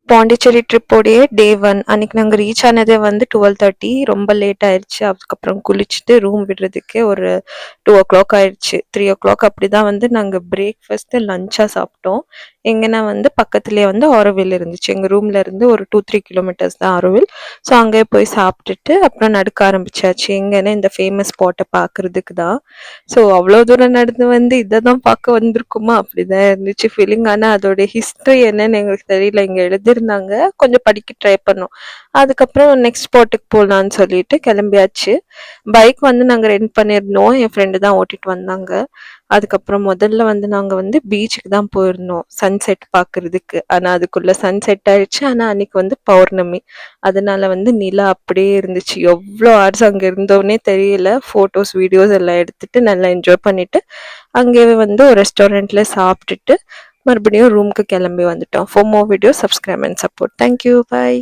பாண்டிச்சேரி ட்ரிப்போடைய டே 1 அன்னைக்கு நாங்க ரீச் ஆனதே வந்து 12:30. ரொம்ப லேட் ஆயிருச்சு. அதுக்கப்புறம் குளிச்சுட்டு ரூம் விடுறதுக்கே ஒரு 2:00 ஆயிடுச்சு. 3:00 அப்படிதான் வந்து நாங்க பிரேக்ஃபாஸ்ட், லஞ்சா சாப்பிட்டோம். எங்கன்னா வந்து பக்கத்திலேயே வந்து ஆரோவில் இருந்துச்சு. எங்க ரூம்ல இருந்து ஒரு 2-3 கிலோமீட்டர்ஸ் தான் ஆரோவில். ஸோ அங்கே போய் சாப்பிட்டுட்டு அப்புறம் நடக்க ஆரம்பிச்சாச்சு. எங்கன்னா இந்த ஃபேமஸ் ஸ்பாட்டை பார்க்கறதுக்கு தான். ஸோ அவ்வளோ தூரம் நடந்து வந்து இதை தான் பார்க்க வந்திருக்குமா அப்படிதான் இருந்துச்சு ஃபீலிங். ஆனால் அதோட ஹிஸ்ட்ரி என்னன்னு எங்களுக்கு தெரியல. இங்கே எழுதியிருந்தாங்க, கொஞ்சம் படிக்க ட்ரை பண்ணோம். அதுக்கப்புறம் நெக்ஸ்ட் ஸ்பாட்டுக்கு போகலான்னு சொல்லிட்டு கிளம்பியாச்சு. பைக் வந்து நாங்கள் ரெண்ட் பண்ணியிருந்தோம், என் ஃப்ரெண்டு தான் ஓட்டிட்டு வந்தாங்க. அதுக்கப்புறம் முதல்ல வந்து நாங்கள் வந்து பீச்சுக்கு தான் போயிருந்தோம் சன்செட் பார்க்கறதுக்கு. ஆனால் அதுக்குள்ள சன்செட் ஆயிடுச்சு. ஆனால் அன்னைக்கு வந்து பௌர்ணமி, அதனால வந்து நிலா அப்படியே இருந்துச்சு. எவ்வளோ ஹவர்ஸ் அங்கே இருந்தோன்னே தெரியல. ஃபோட்டோஸ் வீடியோஸ் எல்லாம் எடுத்துட்டு நல்லா என்ஜாய் பண்ணிட்டு அங்கேயே வந்து ஒரு ரெஸ்டாரண்ட்ல சாப்பிட்டுட்டு மறுபடியும் ரூமுக்கு கிளம்பி வந்துட்டோம். For more video subscribe and support. Thank you, bye.